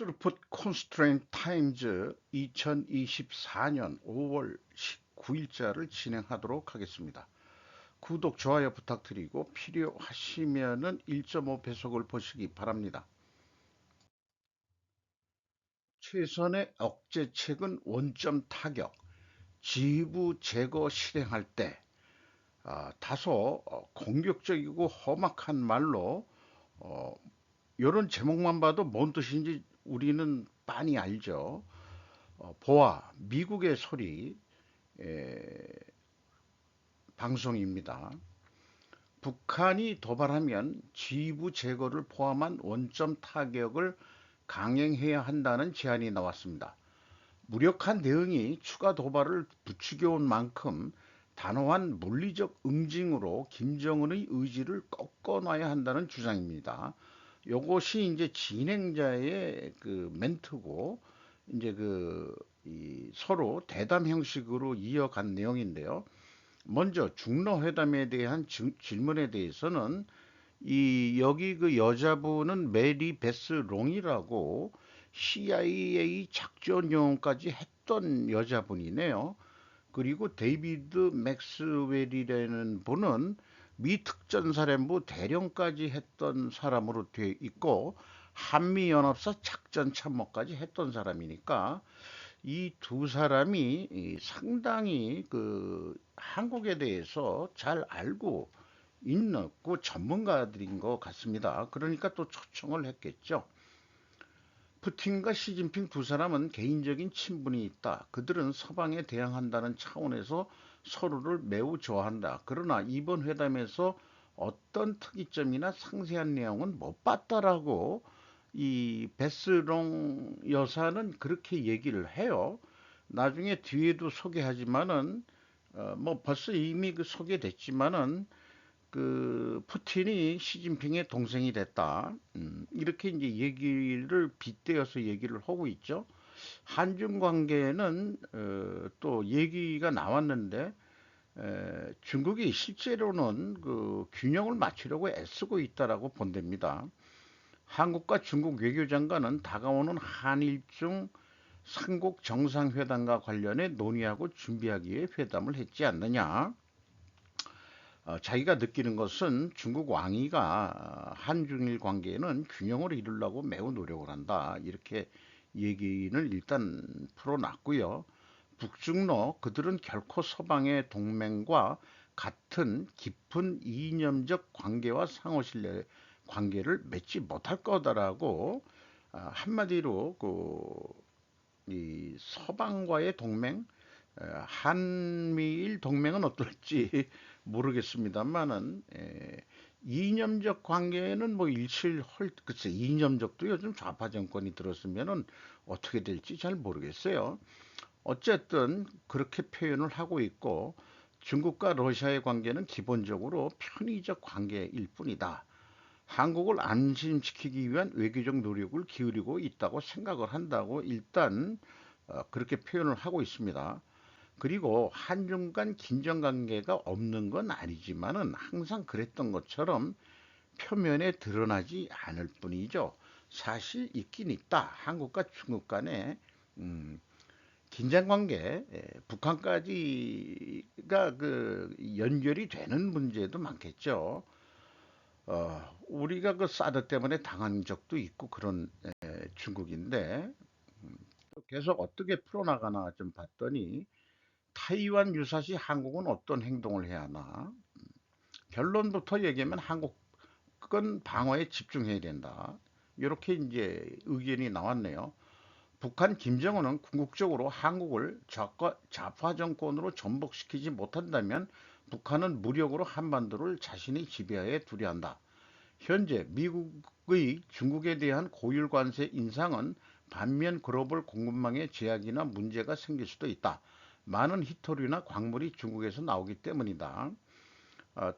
스루풋 콘스트레인트 타임즈 2024년 5월 19일자를 진행하도록 하겠습니다. 구독, 좋아요 부탁드리고 필요하시면은 1.5배속을 보시기 바랍니다. 최선의 억제책은 원점 타격, 지부 제거 실행할 때 다소 공격적이고 험악한 말로 이런 제목만 봐도 뭔 뜻인지 우리는 빤히 알죠. 보아 미국의 소리 방송입니다. 북한이 도발하면 지부 제거를 포함한 원점 타격을 강행해야 한다는 제안이 나왔습니다. 무력한 대응이 추가 도발을 부추겨온 만큼 단호한 물리적 응징으로 김정은의 의지를 꺾어놔야 한다는 주장입니다. 요것이 이제 진행자의 그 멘트고 이제 서로 대담 형식으로 이어간 내용인데요. 먼저 중러 회담에 대한 질문에 대해서는 여기 그 여자분은 메리 베스 롱이라고 CIA 작전 요원까지 했던 여자분이네요. 그리고 데이비드 맥스웰이라는 분은 미 특전사령부 대령까지 했던 사람으로 되어 있고 한미연합사 작전 참모까지 했던 사람이니까 이 두 사람이 상당히 그 한국에 대해서 잘 알고 있는 그 전문가들인 것 같습니다. 그러니까 또 초청을 했겠죠. 푸틴과 시진핑 두 사람은 개인적인 친분이 있다. 그들은 서방에 대항한다는 차원에서 서로를 매우 좋아한다. 그러나 이번 회담에서 어떤 특이점이나 상세한 내용은 못 봤다라고 이 베스롱 여사는 그렇게 얘기를 해요. 나중에 뒤에도 소개하지만은 뭐 벌써 이미 그 소개됐지만은 그 푸틴이 시진핑의 동생이 됐다. 이렇게 이제 얘기를 빗대어서 얘기를 하고 있죠. 한중 관계는 또 얘기가 나왔는데 중국이 실제로는 그 균형을 맞추려고 애쓰고 있다라고 본답니다. 한국과 중국 외교장관은 다가오는 한일중 삼국 정상회담과 관련해 논의하고 준비하기 위해 회담을 했지 않느냐. 자기가 느끼는 것은 중국 왕위가 한중일 관계에는 균형을 이루려고 매우 노력을 한다. 이렇게 얘기는 일단 풀어놨고요. 북중러 그들은 결코 서방의 동맹과 같은 깊은 이념적 관계와 상호신뢰 관계를 맺지 못할 거다라고 한마디로 이 서방과의 동맹, 한미일 동맹은 어떨지 모르겠습니다만은 이념적 관계는 뭐 일치할 글쎄 이념적도 요즘 좌파 정권이 들었으면은 어떻게 될지 잘 모르겠어요. 어쨌든 그렇게 표현을 하고 있고 중국과 러시아의 관계는 기본적으로 편의적 관계일 뿐이다. 한국을 안심시키기 위한 외교적 노력을 기울이고 있다고 생각을 한다고 일단 그렇게 표현을 하고 있습니다. 그리고 한중 간 긴장 관계가 없는 건 아니지만은 항상 그랬던 것처럼 표면에 드러나지 않을 뿐이죠. 사실 있긴 있다. 한국과 중국 간에 음, 긴장 관계, 북한까지가 그 연결이 되는 문제도 많겠죠. 우리가 그 사드 때문에 당한 적도 있고 그런 중국인데 계속 어떻게 풀어나가나 좀 봤더니 타이완 유사시 한국은 어떤 행동을 해야 하나? 결론부터 얘기하면 한국은 방어에 집중해야 된다. 이렇게 이제 의견이 나왔네요. 북한 김정은은 궁극적으로 한국을 좌파 정권으로 전복시키지 못한다면 북한은 무력으로 한반도를 자신의 지배하에 두려 한다. 현재 미국의 중국에 대한 고율 관세 인상은 반면 글로벌 공급망에 제약이나 문제가 생길 수도 있다. 많은 희토류나 광물이 중국에서 나오기 때문이다.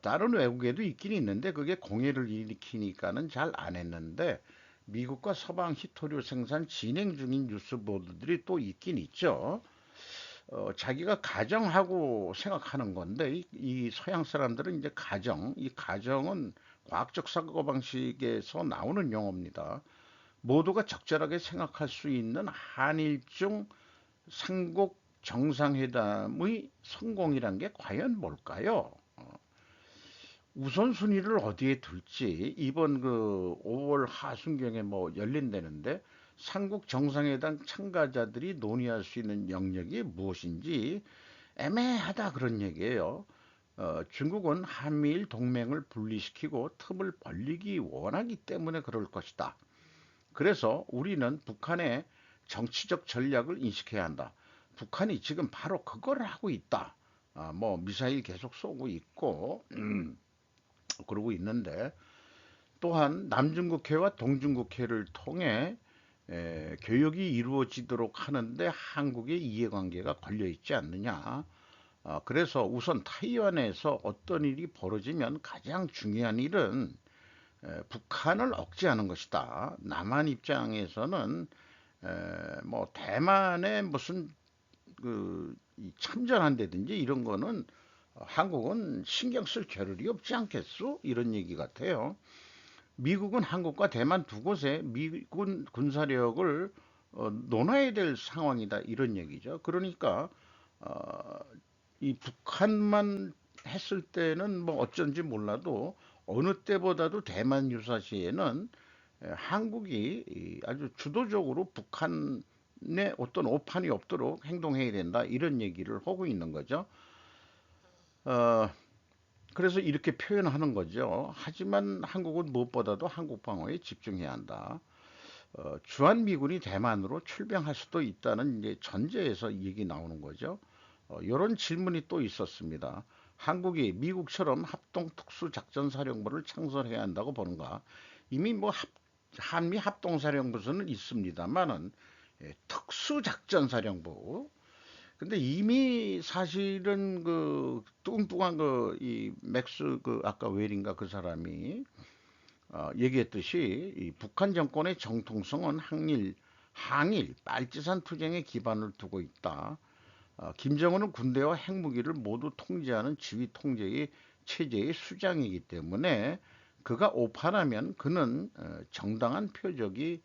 다른 외국에도 있긴 있는데 그게 공해를 일으키니까는 잘 안 했는데 미국과 서방 희토류 생산 진행 중인 뉴스 보도들이 또 있긴 있죠. 자기가 가정하고 생각하는 건데 이 서양 사람들은 이제 이 가정은 과학적 사고방식에서 나오는 용어입니다. 모두가 적절하게 생각할 수 있는 한일중 삼국 정상회담의 성공이란 게 과연 뭘까요? 우선순위를 어디에 둘지 이번 그 5월 하순경에 뭐 열린다는데 삼국 정상회담 참가자들이 논의할 수 있는 영역이 무엇인지 애매하다 그런 얘기예요. 중국은 한미일 동맹을 분리시키고 틈을 벌리기 원하기 때문에 그럴 것이다. 그래서 우리는 북한의 정치적 전략을 인식해야 한다. 북한이 지금 바로 그걸 하고 있다. 뭐 미사일 계속 쏘고 있고 그러고 있는데 또한 남중국해와 동중국해를 통해 교역이 이루어지도록 하는데 한국의 이해관계가 걸려 있지 않느냐. 그래서 우선 타이완에서 어떤 일이 벌어지면 가장 중요한 일은 북한을 억제하는 것이다. 남한 입장에서는 뭐 대만에 무슨 참전한다든지 이런 거는 한국은 신경 쓸 겨를이 없지 않겠소? 이런 얘기 같아요. 미국은 한국과 대만 두 곳에 미군 군사력을 논해야 될 상황이다. 이런 얘기죠. 그러니까 어, 이 북한만 했을 때는 뭐 어쩐지 몰라도 어느 때보다도 대만 유사시에는 한국이 아주 주도적으로 북한에 어떤 오판이 없도록 행동해야 된다. 이런 얘기를 하고 있는 거죠. 어, 그래서 이렇게 표현하는 거죠. 하지만 한국은 무엇보다도 한국 방어에 집중해야 한다. 주한미군이 대만으로 출병할 수도 있다는 이제 전제에서 얘기 나오는 거죠. 이런 질문이 또 있었습니다. 한국이 미국처럼 합동특수작전사령부를 창설해야 한다고 보는가? 이미 뭐 한미 합동사령부는 있습니다만은 특수작전사령부. 근데 이미 사실은 그 뚱뚱한 그 이 맥스 그 아까 웰인가 그 사람이 얘기했듯이 이 북한 정권의 정통성은 항일, 빨치산 투쟁에 기반을 두고 있다. 김정은은 군대와 핵무기를 모두 통제하는 지휘 통제의 체제의 수장이기 때문에 그가 오판하면 그는 정당한 표적이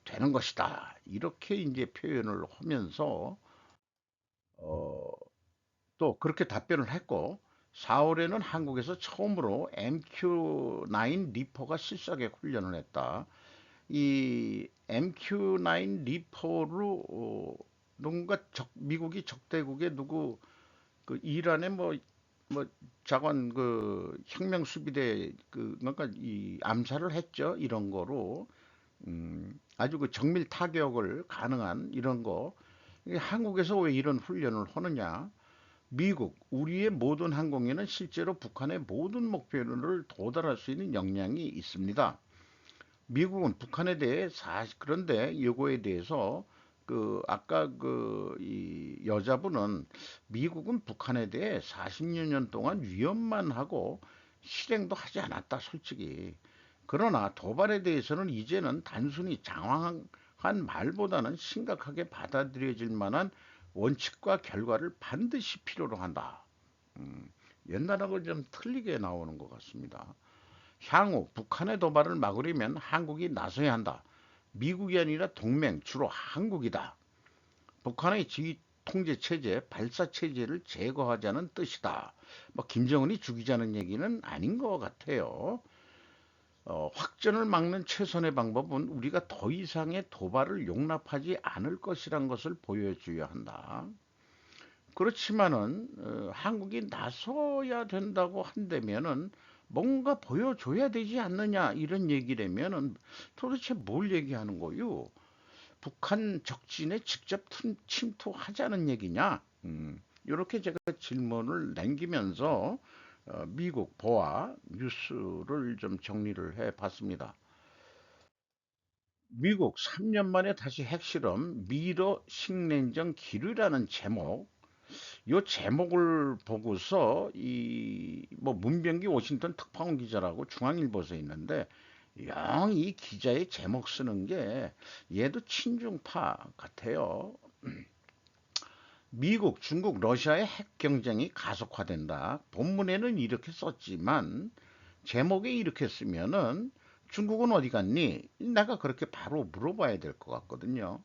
되는 것이다. 이렇게 이제 표현을 하면서 어, 또 그렇게 답변을 했고 4월에는 한국에서 처음으로 MQ-9 리퍼가 실사격 훈련을 했다. 이 MQ-9 리퍼로 누군가 미국이 적대국의 누구 그 이란의 뭐 자관 그 혁명 수비대 그 그러니까 이 암살을 했죠. 이런 거로 아주 그 정밀 타격을 가능한 이런 거 한국에서 왜 이런 훈련을 하느냐? 미국, 우리의 모든 항공기는 실제로 북한의 모든 목표를 도달할 수 있는 역량이 있습니다. 미국은 북한에 대해 그런데 이거에 대해서 그 아까 그 이 여자분은 미국은 북한에 대해 40여 년 동안 위협만 하고 실행도 하지 않았다 솔직히. 그러나 도발에 대해서는 이제는 단순히 장황한 말보다는 심각하게 받아들여질 만한 원칙과 결과를 반드시 필요로 한다. 음, 옛날하고 좀 틀리게 나오는 것 같습니다. 향후 북한의 도발을 막으려면 한국이 나서야 한다. 미국이 아니라 동맹, 주로 한국이다. 북한의 지휘 통제 체제, 발사 체제를 제거하자는 뜻이다. 뭐 김정은이 죽이자는 얘기는 아닌 것 같아요. 확전을 막는 최선의 방법은 우리가 더 이상의 도발을 용납하지 않을 것이란 것을 보여줘야 한다. 그렇지만은 한국이 나서야 된다고 한다면은 뭔가 보여줘야 되지 않느냐 이런 얘기라면은 도대체 뭘 얘기하는 거요? 북한 적진에 직접 침투하자는 얘기냐? 이렇게 제가 질문을 남기면서 미국 보아 뉴스를 좀 정리를 해봤습니다. 미국 3년 만에 다시 핵실험 미러 식냉정 기류라는 제목. 요 제목을 보고서 이 뭐 문병기 워싱턴 특파원 기자라고 중앙일보에 있는데 영 이 기자의 제목 쓰는 게 얘도 친중파 같아요. 미국, 중국, 러시아의 핵 경쟁이 가속화된다. 본문에는 이렇게 썼지만 제목에 이렇게 쓰면은 중국은 어디 갔니? 내가 그렇게 바로 물어봐야 될 것 같거든요.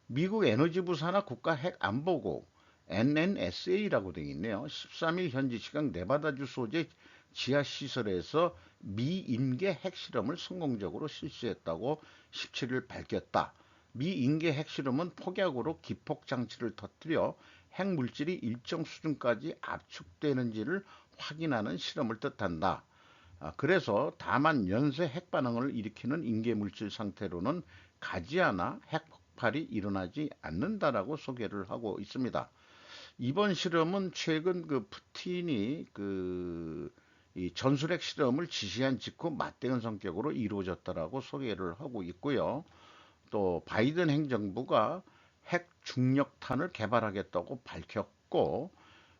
미국 에너지부 산하 국가핵안보국 NNSA라고 되어 있네요. 13일 현지 시각 네바다주 소재 지하시설에서 미인계 핵실험을 성공적으로 실시했다고 17일 밝혔다. 미인계 핵실험은 폭약으로 기폭장치를 터뜨려 핵물질이 일정 수준까지 압축되는지를 확인하는 실험을 뜻한다. 그래서 다만 연쇄 핵반응을 일으키는 인계물질 상태로는 가지 않아 핵폭발이 일어나지 않는다라고 소개를 하고 있습니다. 이번 실험은 최근 그 푸틴이 이 전술핵 실험을 지시한 직후 맞대응 성격으로 이루어졌다라고 소개를 하고 있고요. 또 바이든 행정부가 핵 중력탄을 개발하겠다고 밝혔고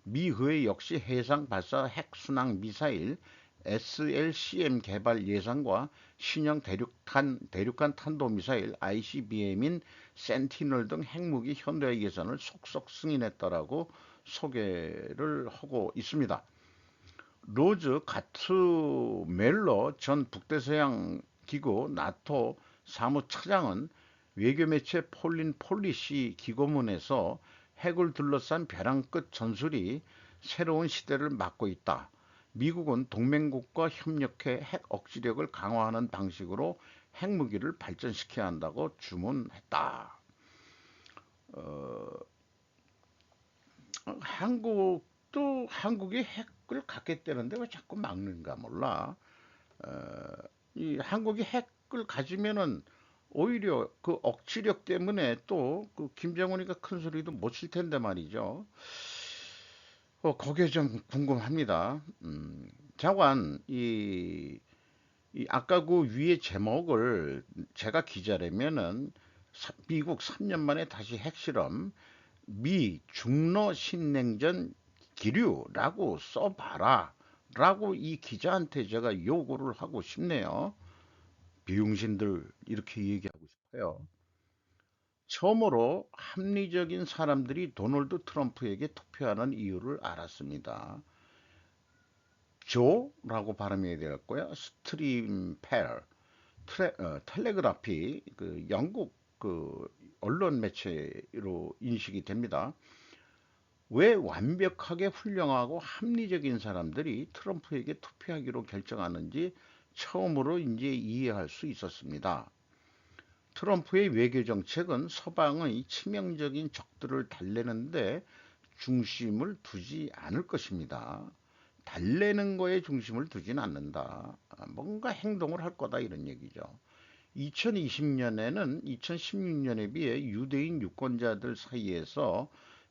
미의회 역시 해상 발사 핵 순항 미사일 SLCM 개발 예상과 신형 대륙간 탄도미사일 ICBM인 센티널 등 핵무기 현대화 예산을 속속 승인했다라고 소개를 하고 있습니다. 로즈 가트멜러 전 북대서양 기구 나토 사무차장은 외교매체 폴린 폴리시 기고문에서 핵을 둘러싼 벼랑 끝 전술이 새로운 시대를 맞고 있다. 미국은 동맹국과 협력해 핵 억지력을 강화하는 방식으로 핵무기를 발전시켜야 한다고 주문했다. 어, 한국이 핵을 갖겠다는데 왜 자꾸 막는가 몰라. 어, 이 한국이 핵을 가지면은 오히려 그 억지력 때문에 또 그 김정은이가 큰 소리도 못 칠 텐데 말이죠. 거기에 좀 궁금합니다. 자관 이 아까 그 위에 제목을 제가 기자라면은 미국 3년 만에 다시 핵실험 미 중러 신냉전 기류라고 써봐라 라고 이 기자한테 제가 요구를 하고 싶네요. 비용신들 이렇게 얘기하고 싶어요. 처음으로 합리적인 사람들이 도널드 트럼프에게 투표하는 이유를 알았습니다. 조라고 발음해야 될 거야. 스트림 펠, 텔레그라피, 그 영국 그 언론 매체로 인식이 됩니다. 왜 완벽하게 훌륭하고 합리적인 사람들이 트럼프에게 투표하기로 결정하는지 처음으로 이제 이해할 수 있었습니다. 트럼프의 외교 정책은 서방의 치명적인 적들을 달래는데 중심을 두지 않을 것입니다. 달래는 거에 중심을 두진 않는다. 뭔가 행동을 할 거다 이런 얘기죠. 2020년에는 2016년에 비해 유대인 유권자들 사이에서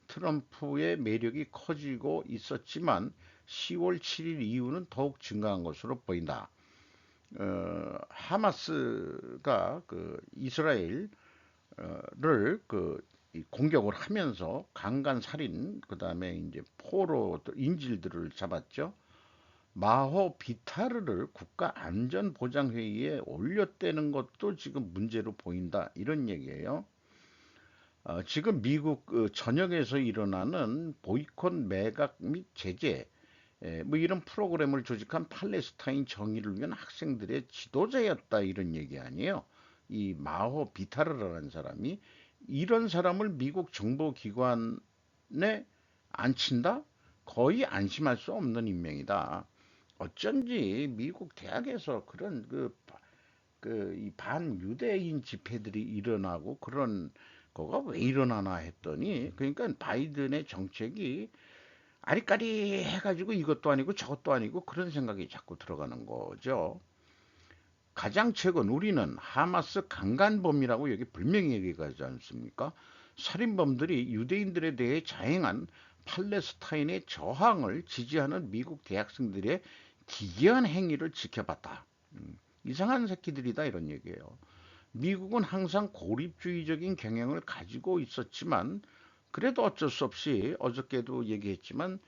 트럼프의 매력이 커지고 있었지만 10월 7일 이후는 더욱 증가한 것으로 보인다. 하마스가 그 이스라엘을 공격을 하면서 강간 살인 그다음에 이제 포로 인질들을 잡았죠. 마호 비타르를 국가안전보장회의에 올렸다는 것도 지금 문제로 보인다. 이런 얘기예요. 지금 미국 전역에서 일어나는 보이콧 매각 및 제재 뭐 이런 프로그램을 조직한 팔레스타인 정의를 위한 학생들의 지도자였다 이런 얘기 아니에요. 이 마호 비타르라는 사람이 이런 사람을 미국 정보기관에 앉힌다? 거의 안심할 수 없는 인명이다. 어쩐지 미국 대학에서 그런 이 반유대인 집회들이 일어나고 그런 거가 왜 일어나나 했더니 그러니까 바이든의 정책이 아리까리 해가지고 이것도 아니고 저것도 아니고 그런 생각이 자꾸 들어가는 거죠. 가장 최근 우리는 하마스 강간범이라고 여기 분명히 얘기하지 않습니까? 살인범들이 유대인들에 대해 자행한 팔레스타인의 저항을 지지하는 미국 대학생들의 기괴한 행위를 지켜봤다. 이상한 새끼들이다 이런 얘기예요. 미국은 항상 고립주의적인 경향을 가지고 있었지만 그래도 어쩔 수 없이 어저께도 얘기했지만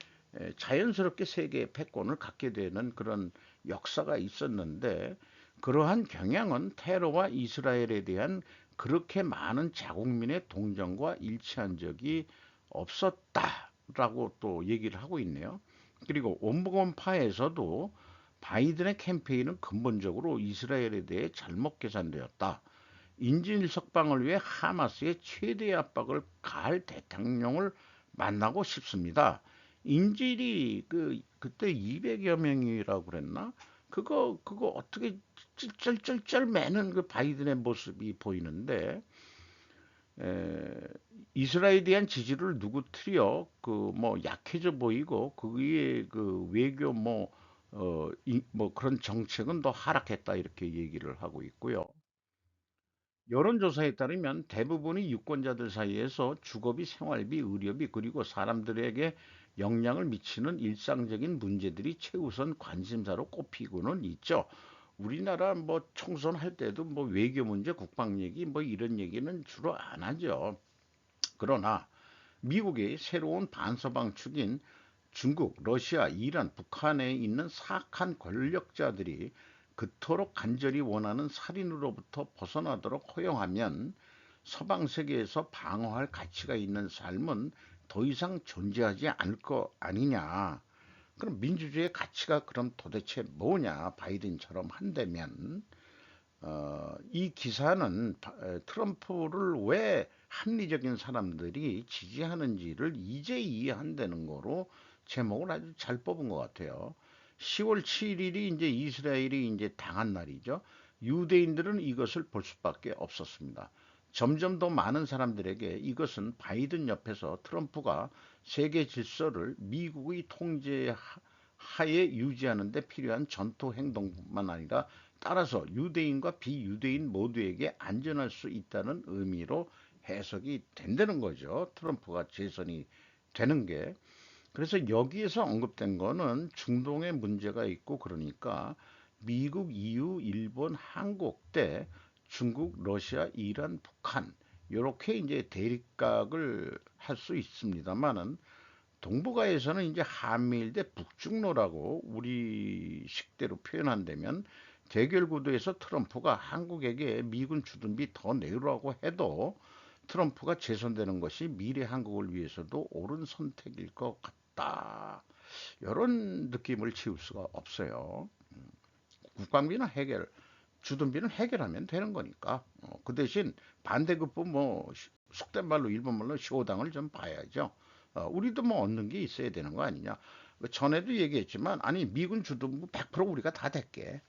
자연스럽게 세계의 패권을 갖게 되는 그런 역사가 있었는데 그러한 경향은 테러와 이스라엘에 대한 그렇게 많은 자국민의 동정과 일치한 적이 없었다라고 또 얘기를 하고 있네요. 그리고 온보건파에서도 바이든의 캠페인은 근본적으로 이스라엘에 대해 잘못 계산되었다. 인질 석방을 위해 하마스의 최대 압박을 가할 대통령을 만나고 싶습니다. 인질이 그때 200여 명이라고 그랬나? 그거 어떻게 쩔쩔쩔 매는 그 바이든의 모습이 보이는데, 에, 이스라엘에 대한 지지를 누구트려 그 뭐 약해져 보이고 그의 그 외교 뭐 그런 정책은 더 하락했다 이렇게 얘기를 하고 있고요. 여론조사에 따르면 대부분이 유권자들 사이에서 주거비, 생활비, 의료비 그리고 사람들에게 영향을 미치는 일상적인 문제들이 최우선 관심사로 꼽히고는 있죠. 우리나라 뭐 총선할 때도 뭐 외교 문제, 국방 얘기 뭐 이런 얘기는 주로 안 하죠. 그러나 미국의 새로운 반서방축인 중국, 러시아, 이란, 북한에 있는 사악한 권력자들이 그토록 간절히 원하는 살인으로부터 벗어나도록 허용하면 서방 세계에서 방어할 가치가 있는 삶은 더 이상 존재하지 않을 거 아니냐. 그럼 민주주의의 가치가 그럼 도대체 뭐냐? 바이든처럼 한다면 이 기사는 트럼프를 왜 합리적인 사람들이 지지하는지를 이제 이해한다는 거로 제목을 아주 잘 뽑은 것 같아요. 10월 7일이 이제 이스라엘이 이제 당한 날이죠. 유대인들은 이것을 볼 수밖에 없었습니다. 점점 더 많은 사람들에게 이것은 바이든 옆에서 트럼프가 세계 질서를 미국의 통제 하에 유지하는 데 필요한 전투 행동뿐만 아니라 따라서 유대인과 비유대인 모두에게 안전할 수 있다는 의미로 해석이 된다는 거죠. 트럼프가 재선이 되는 게. 그래서 여기에서 언급된 거는 중동에 문제가 있고 그러니까 미국, EU, 일본, 한국 때 중국, 러시아, 이란, 북한 이렇게 이제 대립각을 할 수 있습니다만은 동북아에서는 이제 한미일 대 북중로라고 우리 식대로 표현한다면 대결 구도에서 트럼프가 한국에게 미군 주둔비 더 내라고 해도 트럼프가 재선되는 것이 미래 한국을 위해서도 옳은 선택일 것 같다. 이런 느낌을 지울 수가 없어요. 국방비는 주둔비는 해결하면 되는 거니까. 그 대신 반대급부 뭐 속된 말로 일본 말로 쇼당을 좀 봐야죠. 우리도 뭐 얻는 게 있어야 되는 거 아니냐. 그 전에도 얘기했지만 아니 미군 주둔부 100% 우리가 다 댈게.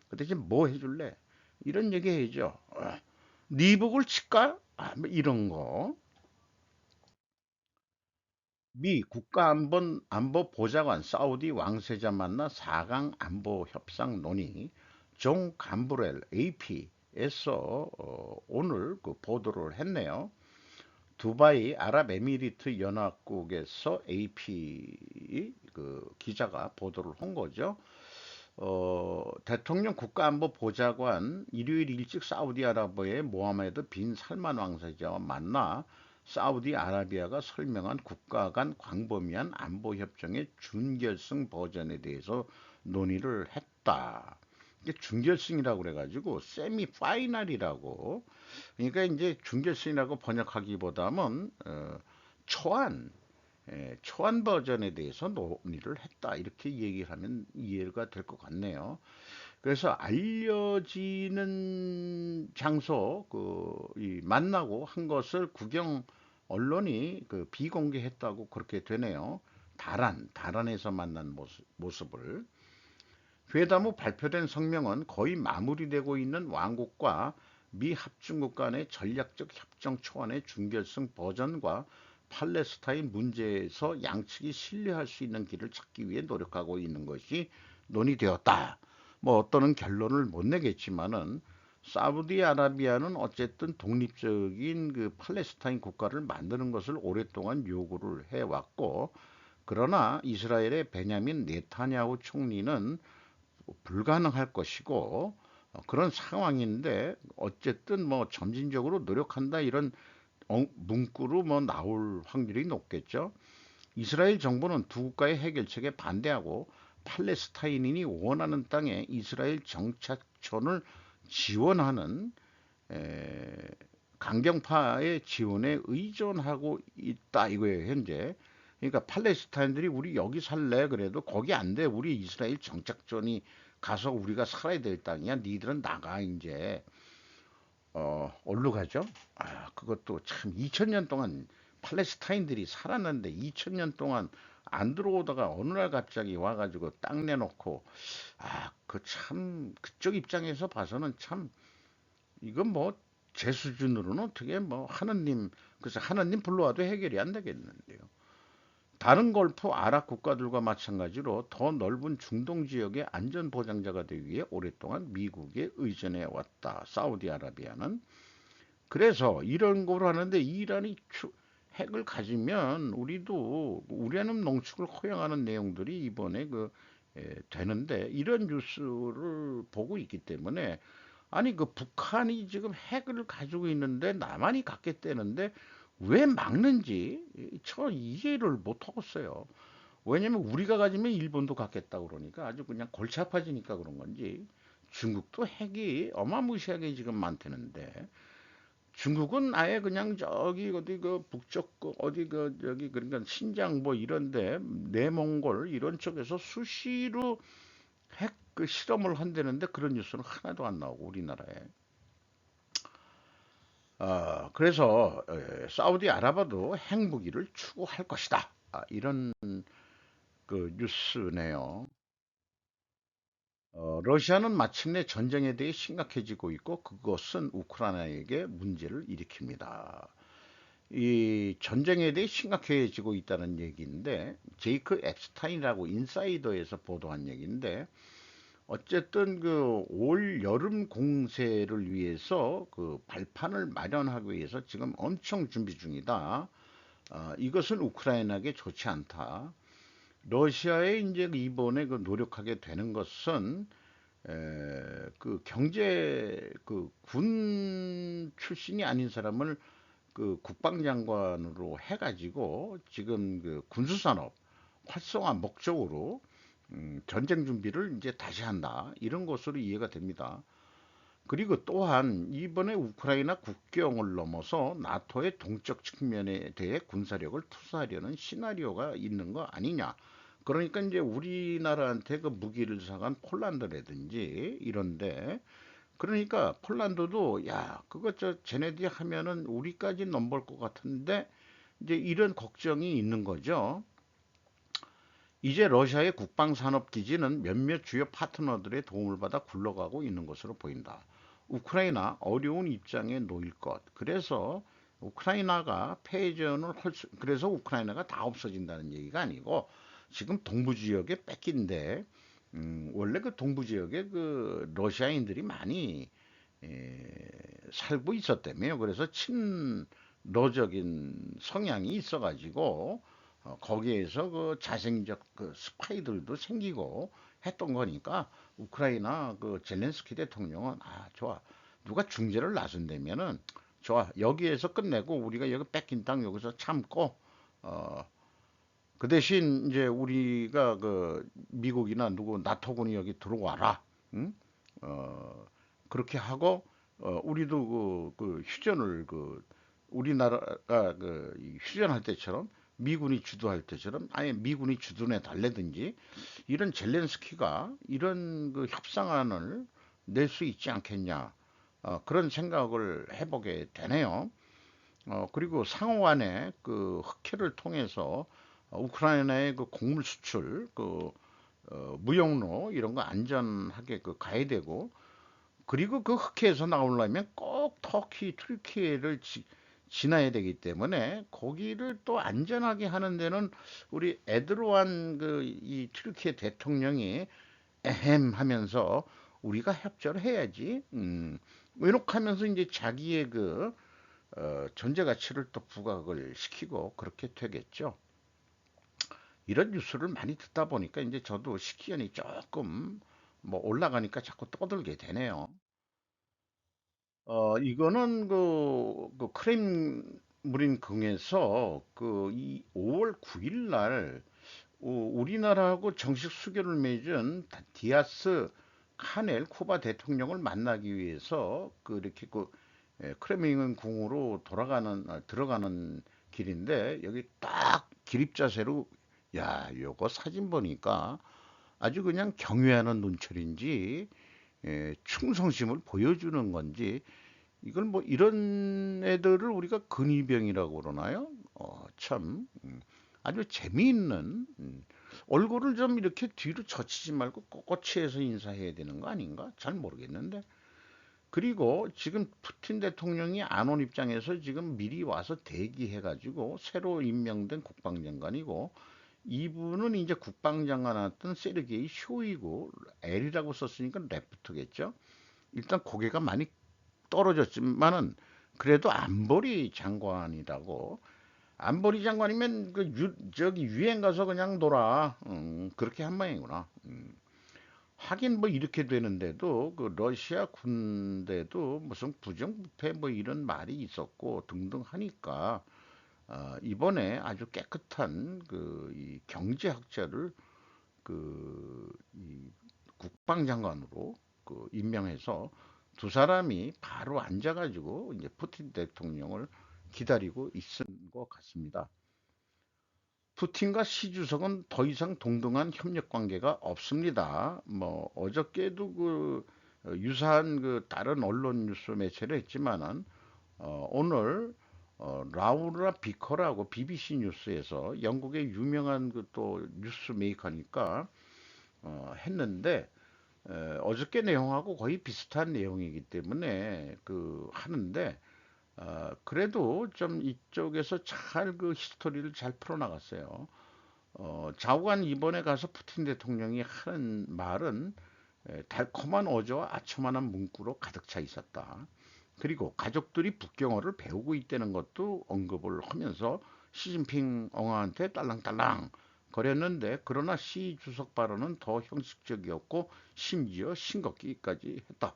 그 대신 뭐 해줄래? 이런 얘기 해야죠. 네 복을 칠까? 뭐 이런 거. 미 국가안보보좌관 사우디 왕세자 만나 4강 안보 협상 논의 종 감브렐 AP에서 오늘 그 보도를 했네요. 두바이 아랍에미리트 연합국에서 AP 그 기자가 보도를 한 거죠. 대통령 국가안보보좌관 일요일 일찍 사우디아라비아의 모하메드 빈 살만 왕세자와 만나 사우디아라비아가 설명한 국가 간 광범위한 안보협정의 준결승 버전에 대해서 논의를 했다. 이게 준결승이라고 그래가지고 세미 파이널이라고 그러니까 이제 준결승이라고 번역하기보다는 초안 초안 버전에 대해서 논의를 했다 이렇게 얘기를 하면 이해가 될 것 같네요. 그래서 알려지는 장소 이 만나고 한 것을 국영 언론이 그 비공개했다고 그렇게 되네요. 다란에서 만난 모습을 회담 후 발표된 성명은 거의 마무리되고 있는 왕국과 미 합중국 간의 전략적 협정 초안의 준결승 버전과 팔레스타인 문제에서 양측이 신뢰할 수 있는 길을 찾기 위해 노력하고 있는 것이 논의되었다. 뭐 어떤 결론을 못 내겠지만은 사우디아라비아는 어쨌든 독립적인 그 팔레스타인 국가를 만드는 것을 오랫동안 요구를 해왔고 그러나 이스라엘의 베냐민 네타냐후 총리는 불가능할 것이고 그런 상황인데 어쨌든 뭐 점진적으로 노력한다 이런 문구로 뭐 나올 확률이 높겠죠. 이스라엘 정부는 두 국가의 해결책에 반대하고 팔레스타인인이 원하는 땅에 이스라엘 정착촌을 지원하는 강경파의 지원에 의존하고 있다 이거예요 현재. 그러니까 팔레스타인들이 우리 여기 살래 그래도 거기 안 돼. 우리 이스라엘 정착존이 가서 우리가 살아야 될 땅이야. 니들은 나가 이제. 어디로 가죠? 아, 그것도 참 2000년 동안 팔레스타인들이 살았는데 2000년 동안 안 들어오다가 어느 날 갑자기 와가지고 땅 내놓고 아, 그 참 그쪽 입장에서 봐서는 참 이건 뭐 제 수준으로는 어떻게 뭐 하느님 그래서 하느님 불러와도 해결이 안 되겠는데요. 다른 걸프 아랍 국가들과 마찬가지로 더 넓은 중동 지역의 안전 보장자가 되기 위해 오랫동안 미국에 의존해 왔다. 사우디아라비아는 그래서 이런 걸 하는데 이란이 핵을 가지면 우리도 우라늄 농축을 허용하는 내용들이 이번에 되는데 이런 뉴스를 보고 있기 때문에 아니 그 북한이 지금 핵을 가지고 있는데 남한이 갖겠다는데 왜 막는지 저 이해를 못 하겠어요. 왜냐면 우리가 가지면 일본도 갖겠다 그러니까 아주 그냥 골치 아파지니까 그런 건지 중국도 핵이 어마무시하게 지금 많다는데 중국은 아예 그냥 저기 어디 그 북쪽 어디 그 저기 그러니까 신장 뭐 이런데 내몽골 이런 쪽에서 수시로 핵 그 실험을 한다는데 그런 뉴스는 하나도 안 나오고 우리나라에. 그래서 사우디아라비아도 핵무기를 추구할 것이다. 이런 그 뉴스네요. 러시아는 마침내 전쟁에 대해 심각해지고 있고 그것은 우크라이나에게 문제를 일으킵니다. 이 전쟁에 대해 심각해지고 있다는 얘기인데 제이크 앱스타인이라고 인사이더에서 보도한 얘기인데 어쨌든 그 올 여름 공세를 위해서 그 발판을 마련하기 위해서 지금 엄청 준비 중이다. 이것은 우크라이나에게 좋지 않다. 러시아의 이제 이번에 그 노력하게 되는 것은 그 경제 그 군 출신이 아닌 사람을 그 국방장관으로 해가지고 지금 그 군수산업 활성화 목적으로 전쟁 준비를 이제 다시 한다. 이런 것으로 이해가 됩니다. 그리고 또한 이번에 우크라이나 국경을 넘어서 나토의 동쪽 측면에 대해 군사력을 투사하려는 시나리오가 있는 거 아니냐. 그러니까 이제 우리나라한테 그 무기를 사간 폴란드라든지 이런데 그러니까 폴란드도 야 그거 저 쟤네들이 하면은 우리까지 넘볼 것 같은데 이제 이런 걱정이 있는 거죠. 이제 러시아의 국방산업 기지는 몇몇 주요 파트너들의 도움을 받아 굴러가고 있는 것으로 보인다. 우크라이나 어려운 입장에 놓일 것. 그래서 우크라이나가 패전을 그래서 우크라이나가 다 없어진다는 얘기가 아니고 지금 동부 지역에 뺏긴데 원래 그 동부 지역에 그 러시아인들이 많이 에, 살고 있었다며요. 그래서 친러적인 성향이 있어가지고 거기에서 그 자생적 그 스파이들도 생기고 했던 거니까 우크라이나 그 젤렌스키 대통령은 아 좋아 누가 중재를 나선다면은 좋아 여기에서 끝내고 우리가 여기 뺏긴 땅 여기서 참고 어, 그 대신 이제 우리가 그 미국이나 누구 나토군이 여기 들어와라. 응? 어, 그렇게 하고 우리도 그 휴전을 그 우리나라가 휴전할 때처럼 미군이 주도할 때처럼 아예 미군이 주둔해 달래든지 이런 젤렌스키가 이런 그 협상안을 낼 수 있지 않겠냐 그런 생각을 해보게 되네요. 그리고 상호간에 그 흑해를 통해서 우크라이나의 그 곡물 수출, 무역로 이런 거 안전하게 그 가야 되고 그리고 그 흑해에서 나오려면 꼭 터키, 튀르키예를 지나야 되기 때문에 거기를 또 안전하게 하는 데는 우리 에드로안 그 이 튀르키예 대통령이 에헴 하면서 우리가 협조를 해야지. 이렇게 하면서 이제 자기의 존재 가치를 또 부각을 시키고 그렇게 되겠죠. 이런 뉴스를 많이 듣다 보니까 이제 저도 식견이 조금 뭐 올라가니까 자꾸 떠들게 되네요. 이거는 그 크렘린 궁에서 이 5월 9일 날 우리나라하고 정식 수교를 맺은 디아스 카넬 쿠바 대통령을 만나기 위해서 이렇게 크레밍은 궁으로 들어가는 길인데 여기 딱 기립 자세로 야, 요거 사진 보니까 아주 그냥 경외하는 눈초리인지 충성심을 보여주는 건지 이걸 뭐 이런 애들을 우리가 근위병이라고 그러나요? 참 아주 재미있는 얼굴을 좀 이렇게 뒤로 젖히지 말고 꼿꼿이 해서 인사해야 되는 거 아닌가? 잘 모르겠는데. 그리고 지금 푸틴 대통령이 안 온 입장에서 지금 미리 와서 대기해가지고 새로 임명된 국방장관이고 이분은 이제 국방장관이었던 세르게이 쇼이구 L이라고 썼으니까 레프트겠죠. 일단 고개가 많이 떨어졌지만은 그래도 안보리 장관이라고 안보리 장관이면 저기 유엔 가서 그냥 놀아 그렇게 한 모양이구나. 하긴 뭐 이렇게 되는데도 그 러시아 군대도 무슨 부정부패 뭐 이런 말이 있었고 등등 하니까 이번에 아주 깨끗한 그 이 경제학자를 이 국방장관으로 그 임명해서 두 사람이 바로 앉아가지고 이제 푸틴 대통령을 기다리고 있은 것 같습니다. 푸틴과 시 주석은 더 이상 동등한 협력 관계가 없습니다. 뭐 어저께도 그 유사한 그 다른 언론 뉴스 매체를 했지만은 오늘 라우라 비커라고 BBC 뉴스에서 영국의 유명한 그 또 뉴스 메이커니까 했는데 어저께 내용하고 거의 비슷한 내용이기 때문에 그 하는데 그래도 좀 이쪽에서 잘 그 히스토리를 잘 풀어나갔어요. 좌우간 이번에 가서 푸틴 대통령이 하는 말은 달콤한 어조와 아첨하는 문구로 가득 차 있었다. 그리고 가족들이 북경어를 배우고 있다는 것도 언급을 하면서 시진핑 엉아한테 딸랑딸랑 거렸는데 그러나 시 주석 발언은 더 형식적이었고 심지어 싱겁기까지 했다.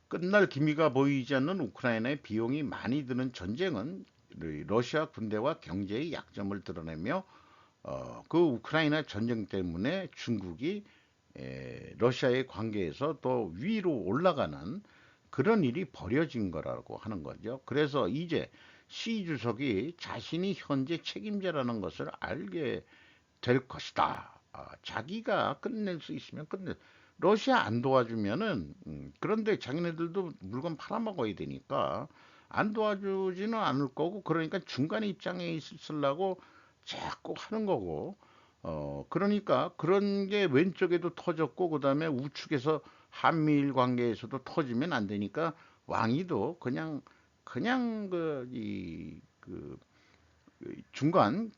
끝날 기미가 보이지 않는 우크라이나의 비용이 많이 드는 전쟁은 러시아 군대와 경제의 약점을 드러내며 그 우크라이나 전쟁 때문에 중국이 러시아의 관계에서 더 위로 올라가는 그런 일이 벌어진 거라고 하는 거죠. 그래서 이제 시 주석이 자신이 현재 책임자라는 것을 알게 될 것이다. 자기가 끝낼 수 있으면 끝내. 러시아 안 도와주면은 그런데 자기네들도 물건 팔아먹어야 되니까 안 도와주지는 않을 거고 그러니까 중간 입장에 있으려고 자꾸 하는 거고 그러니까 그런 게 왼쪽에도 터졌고 그다음에 우측에서 한미일 관계에서도 터지면 안 되니까 왕이도 그냥 중간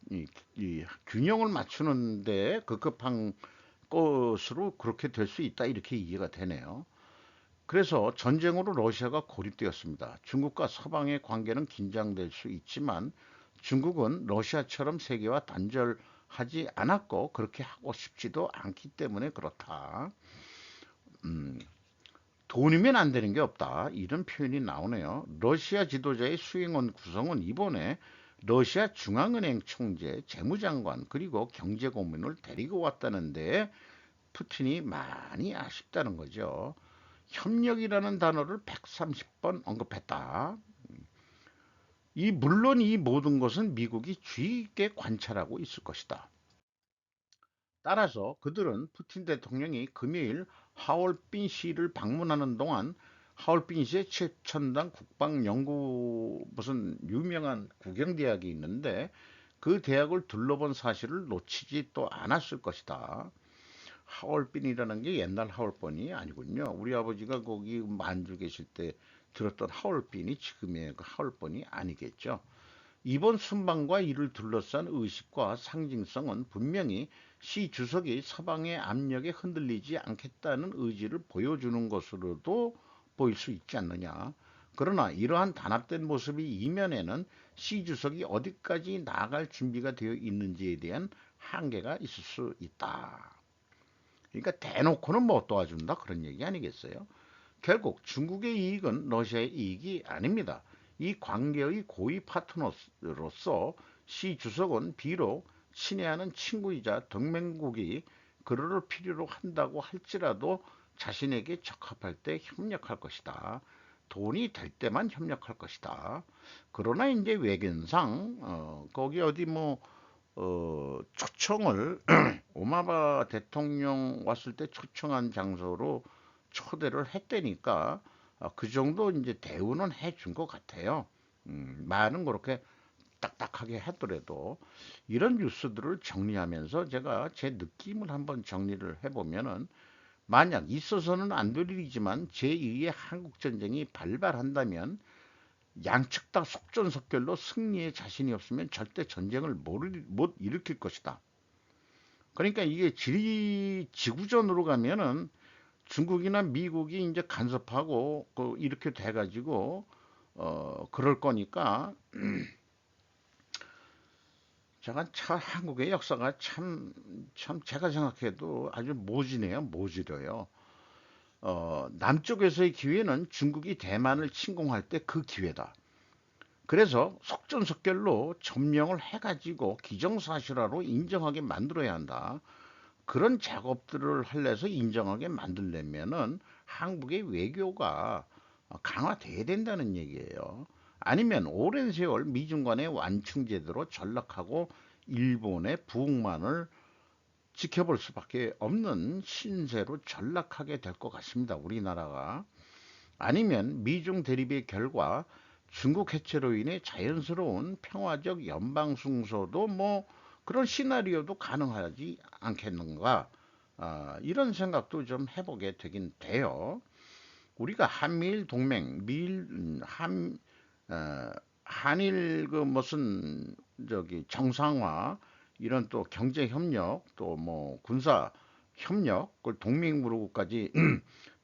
이 균형을 맞추는데 급급한 것으로 그렇게 될 수 있다 이렇게 이해가 되네요. 그래서 전쟁으로 러시아가 고립되었습니다. 중국과 서방의 관계는 긴장될 수 있지만 중국은 러시아처럼 세계와 단절하지 않았고 그렇게 하고 싶지도 않기 때문에 그렇다. 음, 돈이면 안 되는 게 없다. 이런 표현이 나오네요. 러시아 지도자의 수행원 구성은 이번에 러시아 중앙은행 총재, 재무장관, 그리고 경제고문을 데리고 왔다는데 푸틴이 많이 아쉽다는 거죠. 협력이라는 단어를 130번 언급했다. 물론 이 모든 것은 미국이 주의 깊게 관찰하고 있을 것이다. 따라서 그들은 푸틴 대통령이 금요일 하얼빈 시를 방문하는 동안 하얼빈 시의 최첨단 국방연구 무슨 유명한 국영대학이 있는데 그 대학을 둘러본 사실을 놓치지 또 않았을 것이다. 하얼빈이라는 게 옛날 하얼빈이 아니군요. 우리 아버지가 거기 만주 계실 때 들었던 하얼빈이 지금의 그 하얼빈이 아니겠죠. 이번 순방과 이를 둘러싼 의식과 상징성은 분명히 시 주석이 서방의 압력에 흔들리지 않겠다는 의지를 보여주는 것으로도 보일 수 있지 않느냐. 그러나 이러한 단합된 모습이 이면에는 시 주석이 어디까지 나아갈 준비가 되어 있는지에 대한 한계가 있을 수 있다. 그러니까 대놓고는 못 도와준다 그런 얘기 아니겠어요? 결국 중국의 이익은 러시아의 이익이 아닙니다. 이 관계의 고위 파트너로서 시 주석은 비록 친애하는 친구이자 동맹국이 그를 필요로 한다고 할지라도 자신에게 적합할 때 협력할 것이다. 돈이 될 때만 협력할 것이다. 그러나 이제 외견상 거기 어디 뭐 초청을 오바마 대통령 왔을 때 초청한 장소로 초대를 했다니까 그 정도 이제 대우는 해준 것 같아요. 말은 그렇게 딱딱하게 하더라도 이런 뉴스들을 정리하면서 제가 제 느낌을 한번 정리를 해보면은 만약 있어서는 안 될 일이지만 제2의 한국전쟁이 발발한다면 양측 다 속전속결로 승리에 자신이 없으면 절대 전쟁을 못 일으킬 것이다. 그러니까 이게 지구전으로 가면은 중국이나 미국이 이제 간섭하고 이렇게 돼가지고 그럴 거니까 제가 참 한국의 역사가 참 제가 생각해도 아주 모지네요, 모지려요. 남쪽에서의 기회는 중국이 대만을 침공할 때 그 기회다. 그래서 속전속결로 점령을 해가지고 기정사실화로 인정하게 만들어야 한다. 그런 작업들을 할래서 인정하게 만들려면은 한국의 외교가 강화돼야 된다는 얘기예요. 아니면 오랜 세월 미중 간의 완충제도로 전락하고 일본의 부흥만을 지켜볼 수밖에 없는 신세로 전락하게 될 것 같습니다. 우리나라가. 아니면 미중 대립의 결과 중국 해체로 인해 자연스러운 평화적 연방 승소도 뭐 그런 시나리오도 가능하지 않겠는가? 이런 생각도 좀 해보게 되긴 돼요. 우리가 한미일 동맹, 어, 한일 그 무슨 저기 정상화 이런 또 경제 협력 또 뭐 군사 협력 그 동맹으로까지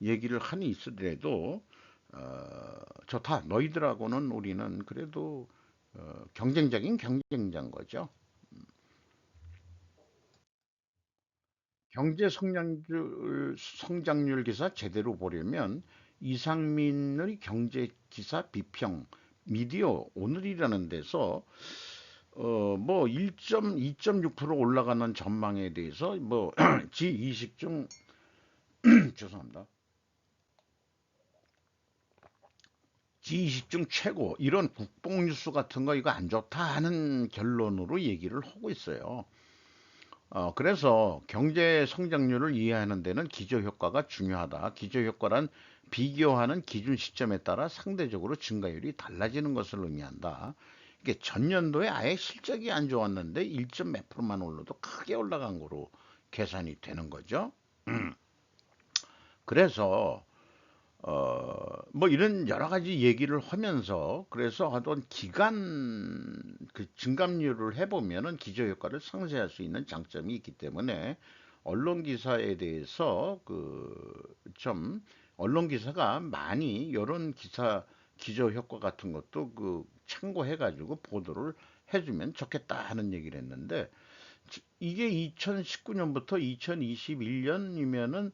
얘기를 하니 있으더라도 좋다. 너희들하고는 우리는 그래도 경쟁적인 경쟁자인 거죠. 경제 성장률 기사 제대로 보려면 이상민의 경제 기사 비평 미디어 오늘이라는 데서 뭐 2.6% 올라가는 전망에 대해서 뭐 G20 중 죄송합니다. G20 중 최고 이런 국뽕 뉴스 같은 거 이거 안 좋다 하는 결론으로 얘기를 하고 있어요. 그래서 경제 성장률을 이해하는 데는 기저효과가 중요하다. 기저효과란 비교하는 기준 시점에 따라 상대적으로 증가율이 달라지는 것을 의미한다. 이게 전년도에 아예 실적이 안 좋았는데 1점 몇 프로만 올라도 크게 올라간 거로 계산이 되는 거죠. 그래서 뭐 이런 여러 가지 얘기를 하면서 그래서 하던 기간 그 증감률을 해보면은 기저효과를 상쇄할 수 있는 장점이 있기 때문에 언론 기사에 대해서 그 좀 언론 기사가 많이 이런 기사 기저효과 같은 것도 그 참고해가지고 보도를 해주면 좋겠다 하는 얘기를 했는데 이게 2019년부터 2021년이면은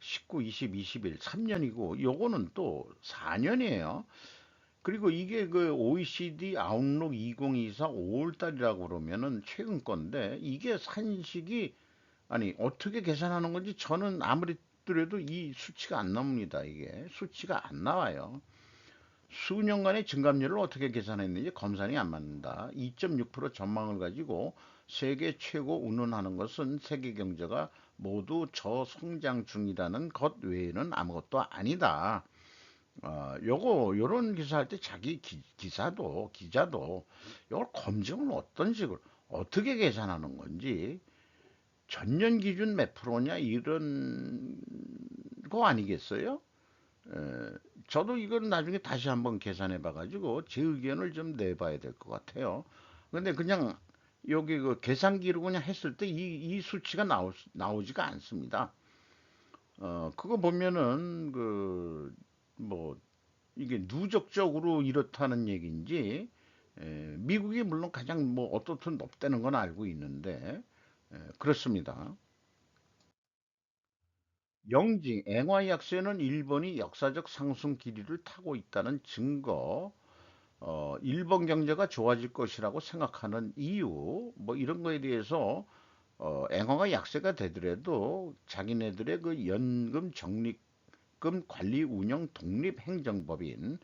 19, 20, 21, 3년이고 요거는 또 4년이에요. 그리고 이게 그 OECD 아웃룩 2024 5월 달이라고 그러면은 최근 건데 이게 산식이 아니 어떻게 계산하는 건지 저는 아무리 들어도 이 수치가 안 나옵니다. 이게 수치가 안 나와요. 수년간의 증감률을 어떻게 계산했는지 검산이 안 맞는다. 2.6% 전망을 가지고 세계 최고 운운하는 것은 세계 경제가 모두 저성장 중이라는 것 외에는 아무것도 아니다. 요런 기사 할 때 자기 기자도 요걸 검증을 어떤 식으로 어떻게 계산하는 건지 전년 기준 몇 프로냐 이런 거 아니겠어요? 에, 저도 이걸 나중에 다시 한번 계산해 봐가지고 제 의견을 좀 내봐야 될 것 같아요. 근데 그냥 여기 그 계산기로 그냥 했을 때 이 수치가 나오지가 않습니다. 그거 보면은 그 뭐 이게 누적적으로 이렇다는 얘기인지 미국이 물론 가장 뭐 어떻든 높다는 건 알고 있는데 그렇습니다. 영지 앵화 약세는 일본이 역사적 상승 기류를 타고 있다는 증거, 일본 경제가 좋아질 것이라고 생각하는 이유, 뭐 이런 거에 대해서 앵화가 약세가 되더라도 자기네들의 그 연금 적립 입금 관리 운영 독립행정법인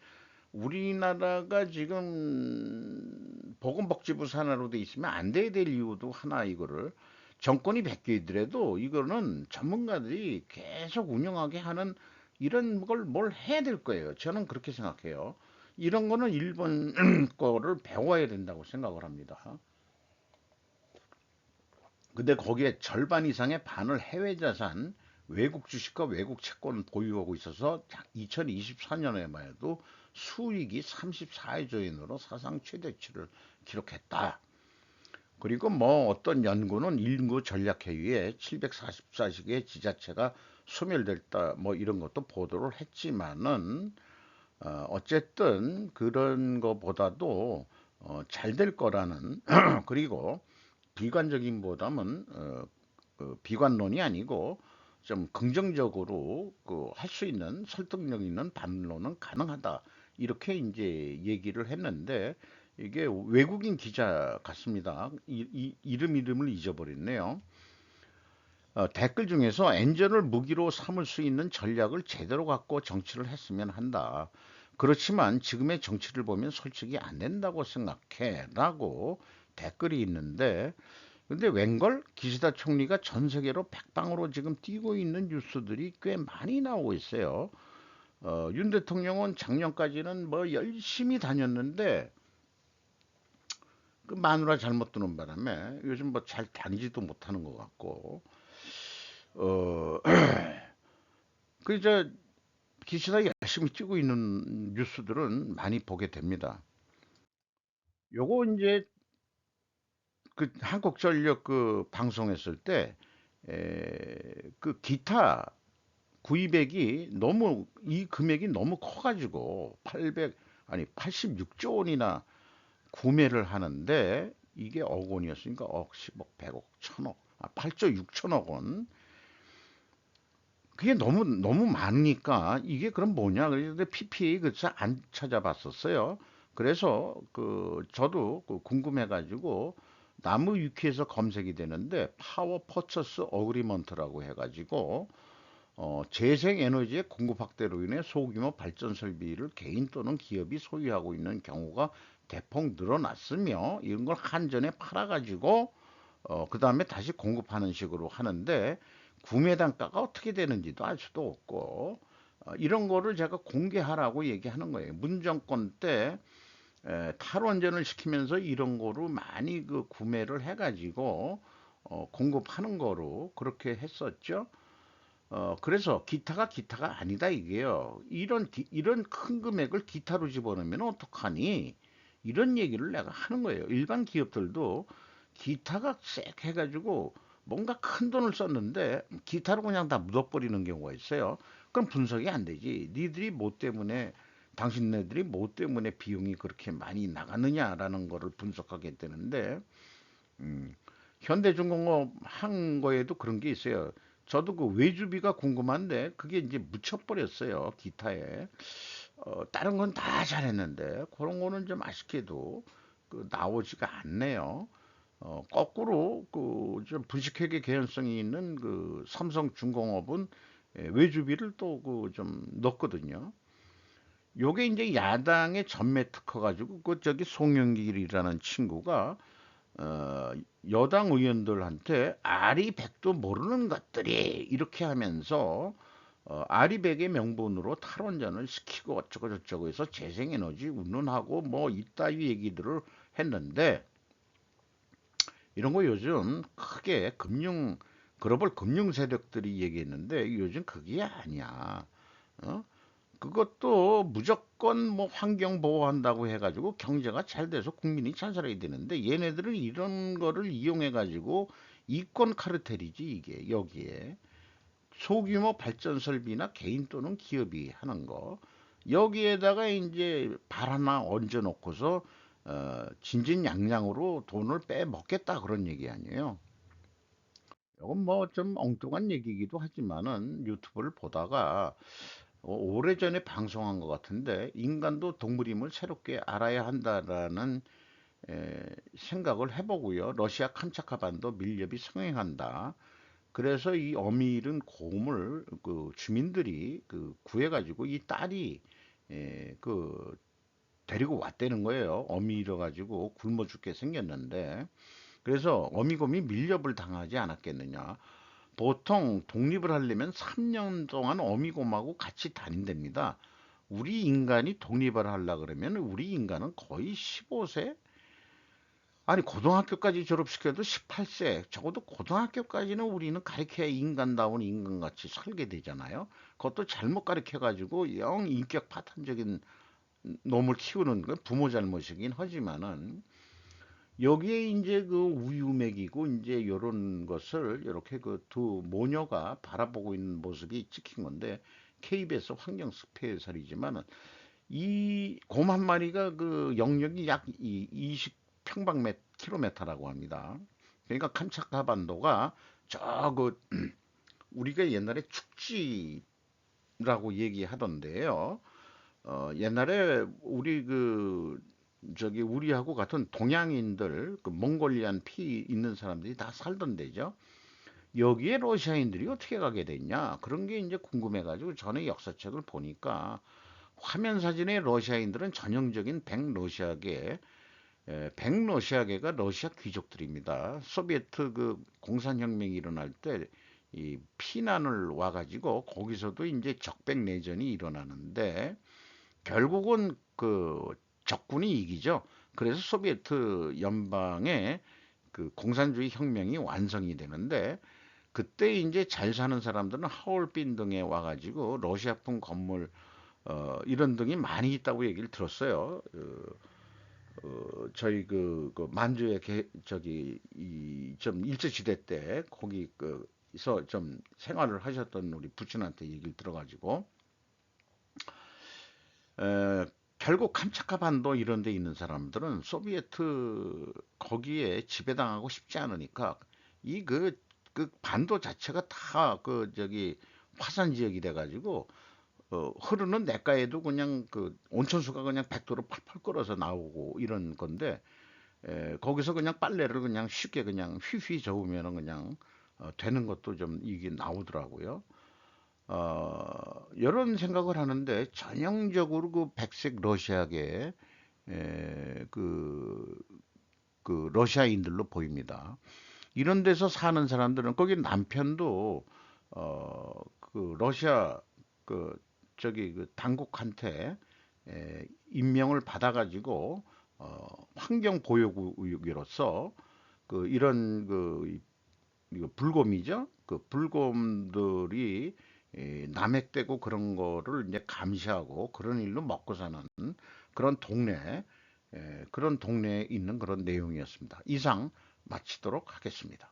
우리나라가 지금 보건복지부 산하로 돼 있으면 안 돼야 될 이유도 하나 이거를 정권이 바뀌더라도 이거는 전문가들이 계속 운영하게 하는 이런 걸 뭘 해야 될 거예요. 저는 그렇게 생각해요. 이런 거는 일본 거를 배워야 된다고 생각을 합니다. 근데 거기에 절반 이상의 반을 해외 자산, 외국 주식과 외국 채권을 보유하고 있어서 2024년에만 해도 수익이 34조 엔으로 사상 최대치를 기록했다. 그리고 뭐 어떤 연구는 인구 전략회의에 744식의 지자체가 소멸됐다 뭐 이런 것도 보도를 했지만은 어쨌든 그런 거보다도 잘 될 거라는 그리고 비관적인 보다는 비관론이 아니고 좀 긍정적으로 그 할 수 있는 설득력 있는 반론은 가능하다. 이렇게 이제 얘기를 했는데 이게 외국인 기자 같습니다. 이름을 잊어버렸네요. 댓글 중에서 엔전을 무기로 삼을 수 있는 전략을 제대로 갖고 정치를 했으면 한다. 그렇지만 지금의 정치를 보면 솔직히 안 된다고 생각해. 라고 댓글이 있는데 근데 웬걸 기시다 총리가 전 세계로 백방으로 지금 뛰고 있는 뉴스들이 꽤 많이 나오고 있어요. 윤 대통령은 작년까지는 뭐 열심히 다녔는데 그 마누라 잘못 두는 바람에 요즘 뭐 잘 다니지도 못하는 것 같고 어, 그저 기시다 열심히 뛰고 있는 뉴스들은 많이 보게 됩니다. 요거 이제 그 한국전력 그 방송했을 때 그 기타 구입액이 너무 이 금액이 너무 커가지고 800 아니 86조 원이나 구매를 하는데 이게 억 원이었으니까 억, 10억, 100억, 1000억, 8조 6천억 원. 그게 너무 많으니까 이게 그럼 뭐냐? 그런데 PPA 그래서 안 찾아봤었어요. 그래서 그 저도 그 궁금해가지고 나무 위키에서 검색이 되는데 파워 퍼처스 어그리먼트라고 해가지고 재생 에너지의 공급 확대로 인해 소규모 발전 설비를 개인 또는 기업이 소유하고 있는 경우가 대폭 늘어났으며 이런 걸 한전에 팔아가지고 그 다음에 다시 공급하는 식으로 하는데 구매 단가가 어떻게 되는지도 알 수도 없고 이런 거를 제가 공개하라고 얘기하는 거예요. 문정권 때 탈원전을 시키면서 이런 거로 많이 그 구매를 해가지고 공급하는 거로 그렇게 했었죠. 그래서 기타가 아니다 이게요. 이런 큰 금액을 기타로 집어넣으면 어떡하니? 이런 얘기를 내가 하는 거예요. 일반 기업들도 기타가 쎄 해가지고 뭔가 큰 돈을 썼는데 기타로 그냥 다 묻어버리는 경우가 있어요. 그럼 분석이 안 되지. 니들이 뭐 때문에 당신네들이 뭐 때문에 비용이 그렇게 많이 나갔느냐라는 거를 분석하게 되는데 음, 현대중공업 한 거에도 그런 게 있어요. 저도 그 외주비가 궁금한데 그게 이제 묻혀버렸어요. 기타에. 다른 건 다 잘했는데 그런 거는 좀 아쉽게도 그 나오지가 않네요. 거꾸로 그 좀 분식회계 개연성이 있는 그 삼성중공업은 외주비를 또 그 좀 넣거든요. 요게 이제 야당의 전매 특허 가지고 그 저기 송영길이라는 친구가 어, 여당 의원들한테 아리백도 모르는 것들이 이렇게 하면서 아리백의 명분으로 탈원전을 시키고 어쩌고 저쩌고 해서 재생에너지 운운하고 뭐 이따위 얘기들을 했는데 이런 거 요즘 크게 글로벌 금융 세력들이 얘기했는데 요즘 그게 아니야. 어? 그것도 무조건 뭐 환경 보호한다고 해가지고 경제가 잘 돼서 국민이 잘 살아야 되는데 얘네들은 이런 거를 이용해가지고 이권 카르텔이지 이게 여기에 소규모 발전 설비나 개인 또는 기업이 하는 거 여기에다가 이제 발 하나 얹어 놓고서 진진양양으로 돈을 빼먹겠다 그런 얘기 아니에요. 이건 뭐 좀 엉뚱한 얘기이기도 하지만은 유튜브를 보다가 오래전에 방송한 것 같은데 인간도 동물임을 새롭게 알아야 한다라는 생각을 해보고요. 러시아 캄차카반도 밀렵이 성행한다. 그래서 이 어미른 곰을 그 주민들이 그 구해가지고 이 딸이 그 데리고 왔다는 거예요. 어미 잃어가지고 굶어 죽게 생겼는데 그래서 어미곰이 밀렵을 당하지 않았겠느냐. 보통 독립을 하려면 3년 동안 어미곰하고 같이 다닌답니다. 우리 인간이 독립을 하려 그러면 우리 인간은 거의 15세? 아니 고등학교까지 졸업시켜도 18세. 적어도 고등학교까지는 우리는 가르쳐야 인간다운 인간같이 살게 되잖아요. 그것도 잘못 가르쳐가지고 영 인격 파탄적인 놈을 키우는 건 부모 잘못이긴 하지만은 여기에 이제 그 우유 먹이고 이제 요런 것을 이렇게 그 두 모녀가 바라보고 있는 모습이 찍힌 건데 KBS 환경 스페셜이지만은 이 곰 한 마리가 그 영역이 약 20평방킬로미터라고 합니다. 그러니까 캄차카반도가 저 그 우리가 옛날에 축지라고 얘기하던데요. 옛날에 우리 그 저기 우리하고 같은 동양인들 그 몽골리안 피 있는 사람들이 다 살던 데죠. 여기에 러시아인들이 어떻게 가게 됐냐 그런 게 이제 궁금해가지고 전에 역사책을 보니까 화면 사진의 러시아인들은 전형적인 백러시아계 백러시아계가 러시아 귀족들입니다. 소비에트 그 공산혁명이 일어날 때 이 피난을 와가지고 거기서도 이제 적백 내전이 일어나는데 결국은 그 적군이 이기죠. 그래서 소비에트 연방의 그 공산주의 혁명이 완성이 되는데 그때 이제 잘 사는 사람들은 하얼빈 등에 와가지고 러시아풍 건물 이런 등이 많이 있다고 얘기를 들었어요. 저희 그 만주에 저기 이 좀 일제시대 때 거기 그서 좀 생활을 하셨던 우리 부친한테 얘기를 들어가지고 에, 결국 캄차카반도 이런 데 있는 사람들은 소비에트 거기에 지배당하고 싶지 않으니까 이 그 반도 자체가 다 그 저기 화산 지역이 돼 가지고 흐르는 냇가에도 그냥 그 온천수가 그냥 백도로 펄펄 끓어서 나오고 이런 건데 거기서 그냥 빨래를 그냥 쉽게 그냥 휘휘 저으면은 그냥 되는 것도 좀 이게 나오더라고요. 이런 생각을 하는데 전형적으로 그 백색 러시아계 에, 그, 그 러시아인들로 보입니다. 이런 데서 사는 사람들은 거기 남편도 그 러시아 그 저기 그 당국한테 임명을 받아가지고 환경 보호구역으로서 그 이런 그 이거 불곰이죠. 그 불곰들이 남획되고 그런 거를 이제 감시하고 그런 일로 먹고 사는 그런 동네 그런 동네에 있는 그런 내용이었습니다. 이상 마치도록 하겠습니다.